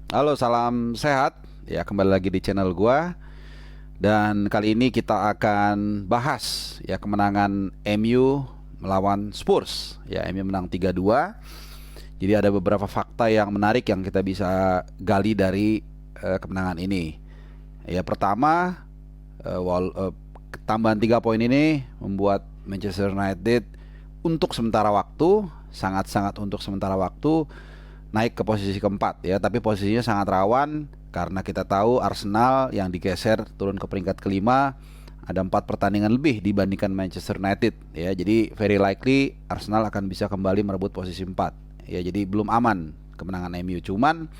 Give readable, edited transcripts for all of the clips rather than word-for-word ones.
Halo, salam sehat. Ya, kembali lagi di channel gua. Dan kali ini kita akan bahas ya kemenangan MU melawan Spurs. Ya, MU menang 3-2. Jadi ada beberapa fakta yang menarik yang kita bisa gali dari kemenangan ini. Ya, pertama, tambahan 3 poin ini membuat Manchester United untuk sementara waktu, sangat-sangat untuk sementara waktu naik ke posisi keempat ya, tapi posisinya sangat rawan karena kita tahu Arsenal yang digeser turun ke peringkat kelima, ada 4 pertandingan lebih dibandingkan Manchester United ya, jadi very likely Arsenal akan bisa kembali merebut posisi 4 ya, jadi belum aman kemenangan MU. Cuman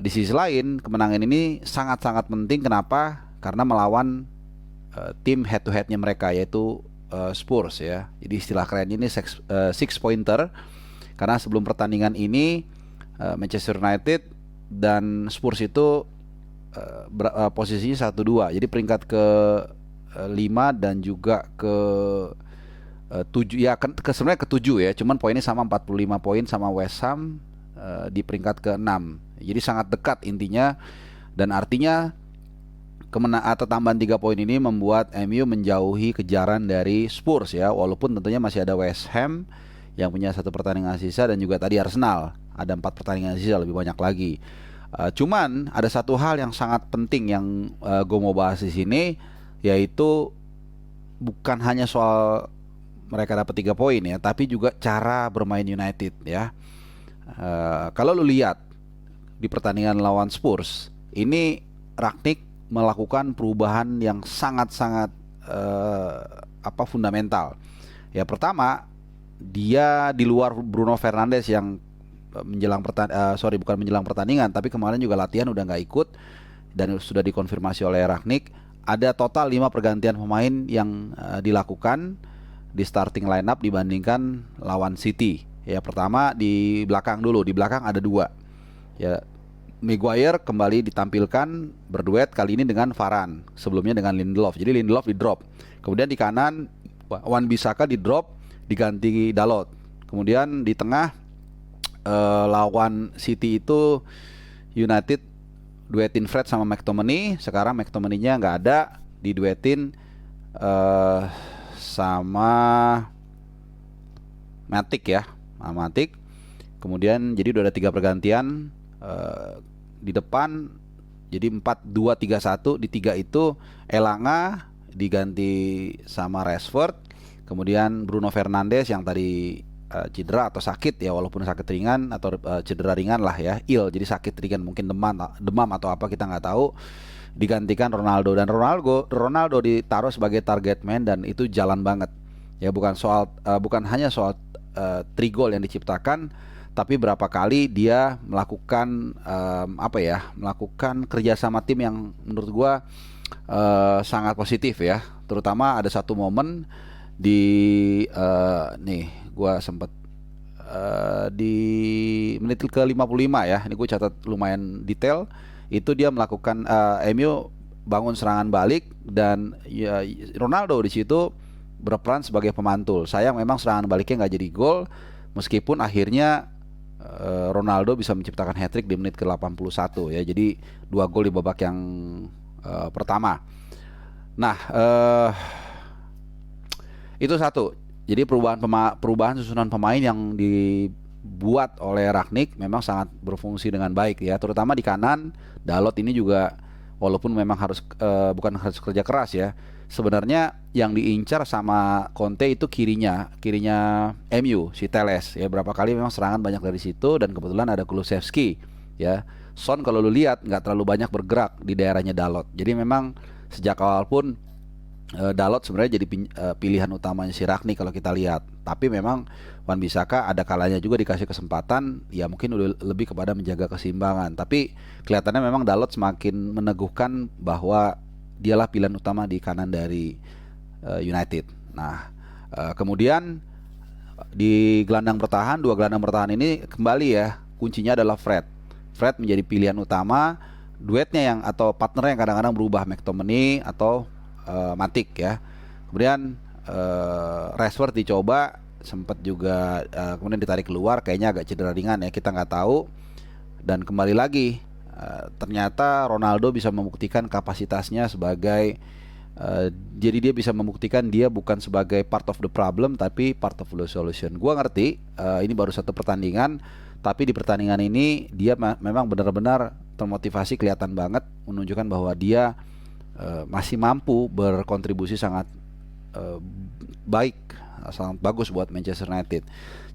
di sisi lain kemenangan ini sangat-sangat penting. Kenapa? Karena melawan tim head to headnya mereka, yaitu Spurs ya. Jadi istilah keren ini six pointer, karena sebelum pertandingan ini Manchester United dan Spurs itu posisinya 1-2. Jadi peringkat ke 5 dan juga ke 7 ya, sebenarnya ke 7 ya. Cuman poinnya sama, 45 poin sama West Ham di peringkat ke 6. Jadi sangat dekat intinya, dan artinya atau tambahan 3 poin ini membuat MU menjauhi kejaran dari Spurs ya, walaupun tentunya masih ada West Ham yang punya 1 pertandingan sisa, dan juga tadi Arsenal ada 4 pertandingan sisa, lebih banyak lagi. Cuman ada satu hal yang sangat penting yang gue mau bahas di sini, yaitu bukan hanya soal mereka dapat 3 poin ya, tapi juga cara bermain United ya. Kalau lu lihat di pertandingan lawan Spurs ini, Rangnick melakukan perubahan yang sangat-sangat fundamental. Ya, pertama, dia di luar Bruno Fernandes yang bukan menjelang pertandingan, tapi kemarin juga latihan udah nggak ikut dan sudah dikonfirmasi oleh Rangnick. Ada total 5 pergantian pemain yang dilakukan di starting lineup dibandingkan lawan City. Ya, pertama di belakang dulu, di belakang ada 2. Ya, Maguire kembali ditampilkan berduet kali ini dengan Varane, sebelumnya dengan Lindelof. Jadi Lindelof di drop. Kemudian di kanan Wan-Bissaka di drop, diganti Dalot. Kemudian di tengah lawan City itu United duetin Fred sama McTominay. Sekarang McTominay-nya nggak ada, diduetin sama Matic ya, Matic. Kemudian jadi udah ada 3 pergantian di depan, jadi 4-2-3-1. Di 3 itu Elanga diganti sama Rashford, kemudian Bruno Fernandes yang tadi cedera atau sakit ya, walaupun sakit ringan atau cedera ringan lah ya, jadi sakit ringan, mungkin demam atau apa kita nggak tahu, digantikan Ronaldo. Dan Ronaldo ditaruh sebagai target man, dan itu jalan banget ya, bukan hanya soal 3 gol yang diciptakan, tapi berapa kali dia melakukan melakukan kerja sama tim yang menurut gua sangat positif ya. Terutama ada satu momen di nih gua sempat di menit ke 55 ya. Ini gue catat lumayan detail. Itu dia melakukan MU bangun serangan balik, dan ya, Ronaldo di situ berperan sebagai pemantul. Sayang memang serangan baliknya nggak jadi gol, meskipun akhirnya Ronaldo bisa menciptakan hat-trick di menit ke 81 ya. Jadi 2 gol di babak yang pertama. Nah, itu satu. Jadi perubahan susunan pemain yang dibuat oleh Rangnick memang sangat berfungsi dengan baik ya. Terutama di kanan, Dalot ini juga walaupun memang bukan harus kerja keras ya. Sebenarnya yang diincar sama Conte itu kirinya MU, si Teles ya. Berapa kali memang serangan banyak dari situ, dan kebetulan ada Kulusevski ya. Son kalau lu lihat nggak terlalu banyak bergerak di daerahnya Dalot. Jadi memang sejak awal pun Dalot sebenarnya jadi pilihan utamanya si Rangnick kalau kita lihat. Tapi memang Wan-Bissaka ada kalanya juga dikasih kesempatan, ya mungkin udah lebih kepada menjaga keseimbangan. Tapi kelihatannya memang Dalot semakin meneguhkan bahwa dialah pilihan utama di kanan dari United. Nah, kemudian di gelandang bertahan, 2 gelandang bertahan ini kembali ya, kuncinya adalah Fred. Fred menjadi pilihan utama, duetnya yang atau partnernya yang kadang-kadang berubah, McTominay atau Matic ya. Kemudian Rashford dicoba, sempat juga kemudian ditarik keluar, kayaknya agak cedera ringan ya, kita nggak tahu. Dan kembali lagi, ternyata Ronaldo bisa membuktikan kapasitasnya sebagai jadi dia bisa membuktikan dia bukan sebagai part of the problem tapi part of the solution. Gua ngerti ini baru satu pertandingan, tapi di pertandingan ini dia memang benar-benar termotivasi, kelihatan banget menunjukkan bahwa dia masih mampu berkontribusi sangat baik, sangat bagus buat Manchester United.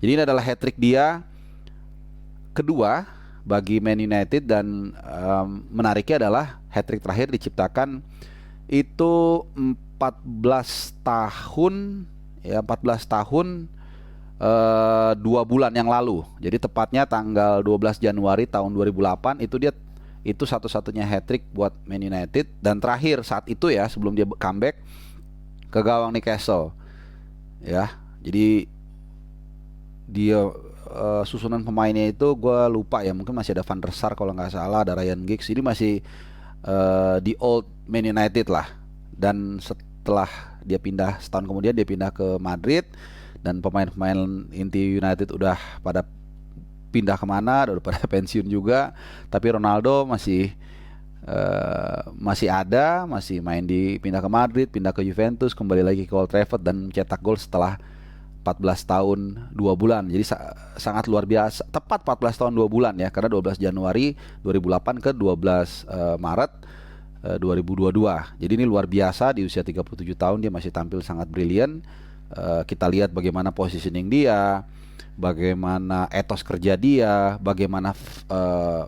Jadi ini adalah hat-trick dia kedua bagi Man United, dan menariknya adalah hat-trick terakhir diciptakan itu 14 tahun ya, 14 tahun 2 bulan yang lalu. Jadi tepatnya tanggal 12 Januari tahun 2008 itu satu-satunya hat-trick buat Man United, dan terakhir saat itu ya, sebelum dia comeback ke gawang Newcastle. Ya. Jadi dia susunan pemainnya itu gue lupa ya, mungkin masih ada Van der Sar kalau nggak salah, ada Ryan Giggs. Jadi masih di old Man United lah. Dan setelah dia pindah, setahun kemudian dia pindah ke Madrid, dan pemain-pemain inti United udah pada pindah kemana, udah pada pensiun juga. Tapi Ronaldo masih ada, masih main pindah ke Madrid, pindah ke Juventus, kembali lagi ke Old Trafford dan mencetak gol setelah 14 tahun 2 bulan. Jadi sangat luar biasa. Tepat 14 tahun 2 bulan ya, karena 12 Januari 2008 ke 12 Maret 2022. Jadi ini luar biasa, di usia 37 tahun dia masih tampil sangat brilian. Kita lihat bagaimana positioning dia, bagaimana etos kerja dia, bagaimana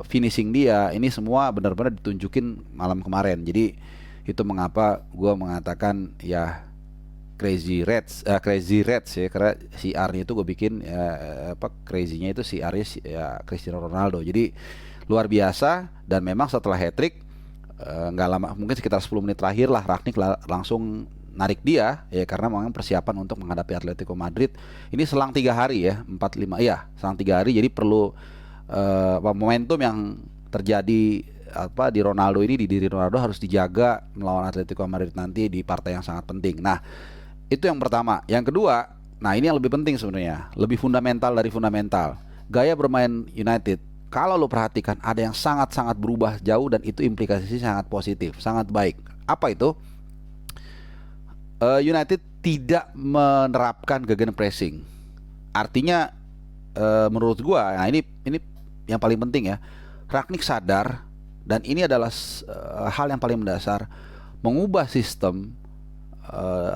finishing dia. Ini semua benar-benar ditunjukin malam kemarin. Jadi itu mengapa gue mengatakan ya Crazy Reds ya, karena CR-nya itu gue bikin crazy-nya itu CR-nya ya Cristiano Ronaldo. Jadi luar biasa, dan memang setelah hat-trick nggak lama, mungkin sekitar 10 menit terakhir lah, Rangnick langsung narik dia ya, karena memang persiapan untuk menghadapi Atletico Madrid. Ini selang 3 hari ya, 4-5 ya, selang 3 hari. Jadi perlu momentum yang terjadi di Ronaldo ini, di diri Ronaldo harus dijaga melawan Atletico Madrid nanti di partai yang sangat penting. Nah, itu yang pertama. Yang kedua, nah ini yang lebih penting sebenarnya, lebih fundamental dari fundamental. Gaya bermain United, kalau lo perhatikan, ada yang sangat-sangat berubah jauh, dan itu implikasinya sangat positif, sangat baik. Apa itu? United tidak menerapkan gegenpressing. Artinya menurut gua, nah ini yang paling penting ya. Rangnick sadar, dan ini adalah hal yang paling mendasar, mengubah sistem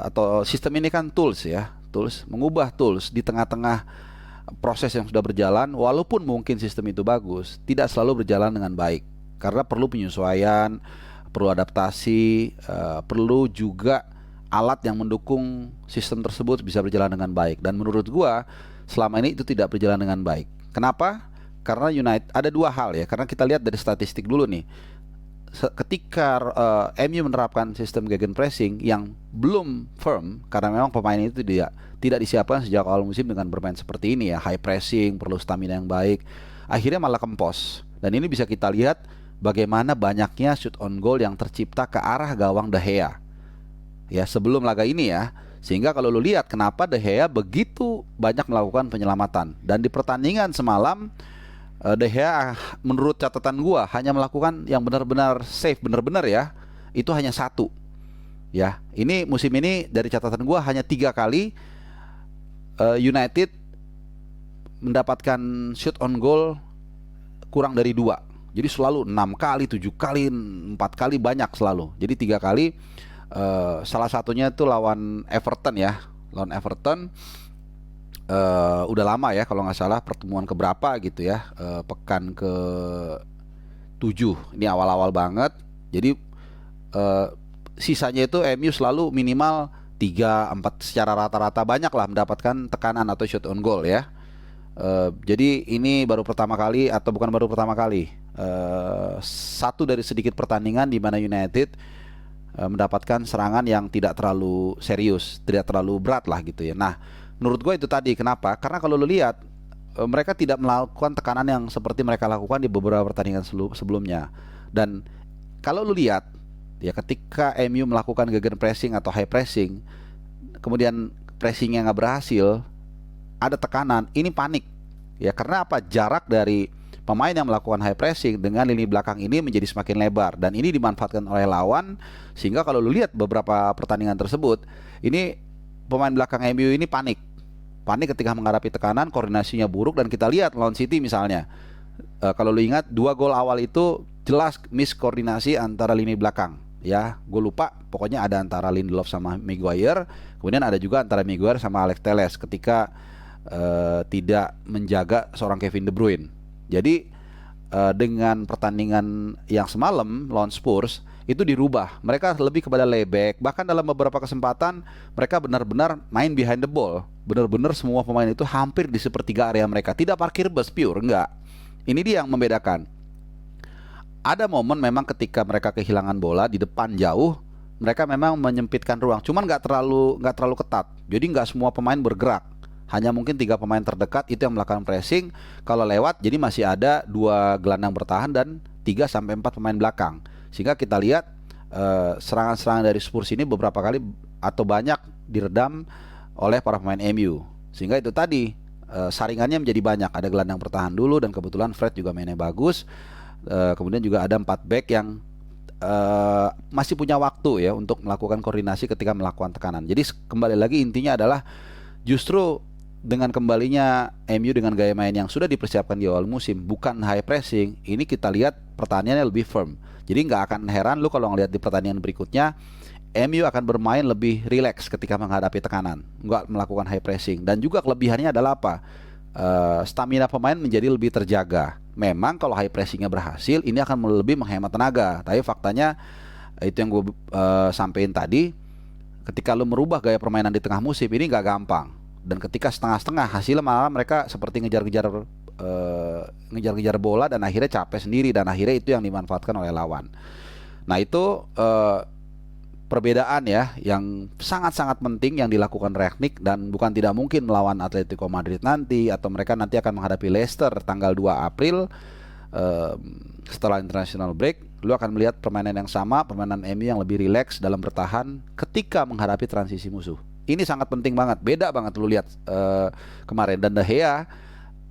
atau sistem ini kan tools ya, mengubah tools di tengah-tengah proses yang sudah berjalan. Walaupun mungkin sistem itu bagus, tidak selalu berjalan dengan baik, karena perlu penyesuaian, perlu adaptasi, perlu juga alat yang mendukung sistem tersebut bisa berjalan dengan baik. Dan menurut gua selama ini itu tidak berjalan dengan baik. Kenapa? Karena United ada 2 hal ya. Karena kita lihat dari statistik dulu nih. Ketika MU menerapkan sistem gegenpressing yang belum firm, karena memang pemain itu tidak disiapkan sejak awal musim dengan bermain seperti ini ya, high pressing, perlu stamina yang baik, akhirnya malah kempos. Dan ini bisa kita lihat bagaimana banyaknya shoot on goal yang tercipta ke arah gawang De Gea ya sebelum laga ini ya. Sehingga kalau lu lihat kenapa De Gea begitu banyak melakukan penyelamatan. Dan di pertandingan semalam De Gea menurut catatan gua hanya melakukan yang benar-benar safe, benar-benar ya, itu hanya 1 ya. Ini musim ini dari catatan gua hanya 3 kali United mendapatkan shoot on goal kurang dari 2. Jadi selalu 6 kali, 7 kali, 4 kali, banyak selalu. Jadi 3 kali. Salah satunya itu lawan Everton ya, udah lama ya, kalau nggak salah pertemuan keberapa gitu ya, pekan ke 7, ini awal-awal banget. Jadi sisanya itu MU selalu minimal 3-4 secara rata-rata, banyak lah mendapatkan tekanan atau shot on goal ya. Jadi ini baru pertama kali, atau bukan baru pertama kali, satu dari sedikit pertandingan di mana United mendapatkan serangan yang tidak terlalu serius, tidak terlalu berat lah gitu ya. Nah, menurut gue itu tadi, kenapa? Karena kalau lu lihat mereka tidak melakukan tekanan yang seperti mereka lakukan di beberapa pertandingan sebelumnya. Dan kalau lu lihat ya, ketika MU melakukan gegenpressing atau high pressing, kemudian pressingnya nggak berhasil, ada tekanan, ini panik ya. Karena apa? Jarak dari pemain yang melakukan high pressing dengan lini belakang ini menjadi semakin lebar, dan ini dimanfaatkan oleh lawan, sehingga kalau lu lihat beberapa pertandingan tersebut, ini pemain belakang MU ini panik ketika menghadapi tekanan, koordinasinya buruk. Dan kita lihat lawan City misalnya, kalau lu ingat 2 gol awal itu jelas miskoordinasi antara lini belakang. Ya, gue lupa, pokoknya ada antara Lindelof sama Maguire, kemudian ada juga antara Maguire sama Alex Telles ketika tidak menjaga seorang Kevin De Bruyne. Jadi dengan pertandingan yang semalam lawan Spurs itu dirubah, mereka lebih kepada layback, bahkan dalam beberapa kesempatan mereka benar-benar main behind the ball, benar-benar semua pemain itu hampir di sepertiga area mereka, tidak parkir bus pure, enggak. Ini dia yang membedakan. Ada momen memang ketika mereka kehilangan bola di depan jauh, mereka memang menyempitkan ruang, cuman nggak terlalu ketat, jadi nggak semua pemain bergerak. Hanya mungkin 3 pemain terdekat itu yang melakukan pressing. Kalau lewat, jadi masih ada 2 gelandang bertahan dan 3-4 pemain belakang. Sehingga kita lihat serangan-serangan dari Spurs ini beberapa kali atau banyak diredam oleh para pemain MU. Sehingga itu tadi saringannya menjadi banyak. Ada gelandang bertahan dulu, dan kebetulan Fred juga mainnya bagus. Kemudian juga ada 4 back yang masih punya waktu ya untuk melakukan koordinasi ketika melakukan tekanan. Jadi kembali lagi intinya adalah justru dengan kembalinya MU dengan gaya main yang sudah dipersiapkan di awal musim, bukan high pressing, ini kita lihat pertahanannya lebih firm. Jadi nggak akan heran lu kalau ngelihat di pertandingan berikutnya, MU akan bermain lebih rileks ketika menghadapi tekanan, nggak melakukan high pressing. Dan juga kelebihannya adalah apa? Stamina pemain menjadi lebih terjaga. Memang kalau high pressingnya berhasil, ini akan lebih menghemat tenaga. Tapi faktanya itu yang gue sampein tadi, ketika lu merubah gaya permainan di tengah musim ini nggak gampang. Dan ketika setengah-setengah, hasilnya malah mereka seperti ngejar-ngejar bola dan akhirnya capek sendiri, dan akhirnya itu yang dimanfaatkan oleh lawan. Nah itu perbedaan ya yang sangat-sangat penting yang dilakukan Rangnick, dan bukan tidak mungkin melawan Atletico Madrid nanti, atau mereka nanti akan menghadapi Leicester tanggal 2 April setelah international break. Lu akan melihat permainan yang sama, permainan MU yang lebih rileks dalam bertahan ketika menghadapi transisi musuh. Ini sangat penting banget, beda banget lu lihat kemarin. Dan De Gea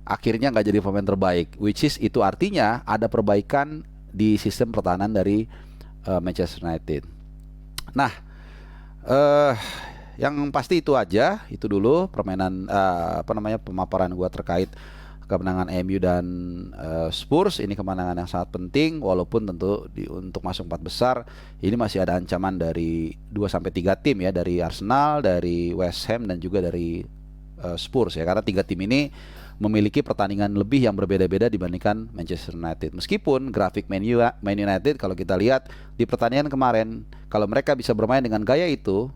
akhirnya nggak jadi pemain terbaik, which is itu artinya ada perbaikan di sistem pertahanan dari Manchester United. Nah, yang pasti itu aja, itu dulu permainan pemaparan gua terkait kemenangan MU dan Spurs. Ini kemenangan yang sangat penting, walaupun tentu untuk masuk 4 besar ini masih ada ancaman dari 2-3 tim ya, dari Arsenal, dari West Ham, dan juga dari Spurs ya, karena 3 tim ini memiliki pertandingan lebih yang berbeda-beda dibandingkan Manchester United. Meskipun grafik Man United kalau kita lihat di pertandingan kemarin, kalau mereka bisa bermain dengan gaya itu,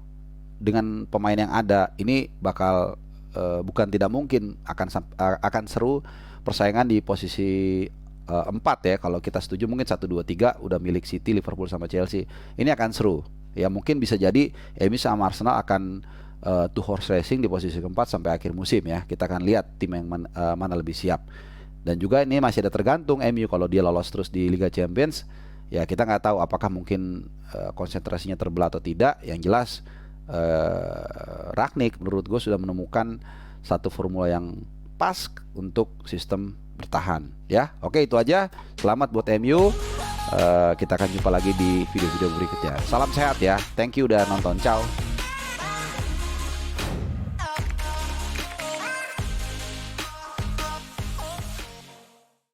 dengan pemain yang ada, ini bakal bukan tidak mungkin akan seru persaingan di posisi 4 ya. Kalau kita setuju mungkin 1, 2, 3 udah milik City, Liverpool sama Chelsea. Ini akan seru. Ya mungkin bisa jadi MU sama Arsenal akan two horse racing di posisi keempat sampai akhir musim ya. Kita akan lihat tim yang mana lebih siap. Dan juga ini masih ada tergantung MU, kalau dia lolos terus di Liga Champions, ya kita nggak tahu apakah mungkin konsentrasinya terbelah atau tidak. Yang jelas Rangnick menurut gue sudah menemukan satu formula yang pas untuk sistem bertahan ya. Oke, itu aja. Selamat buat MU. Kita akan jumpa lagi di video-video berikutnya. Salam sehat ya. Thank you udah nonton. Ciao.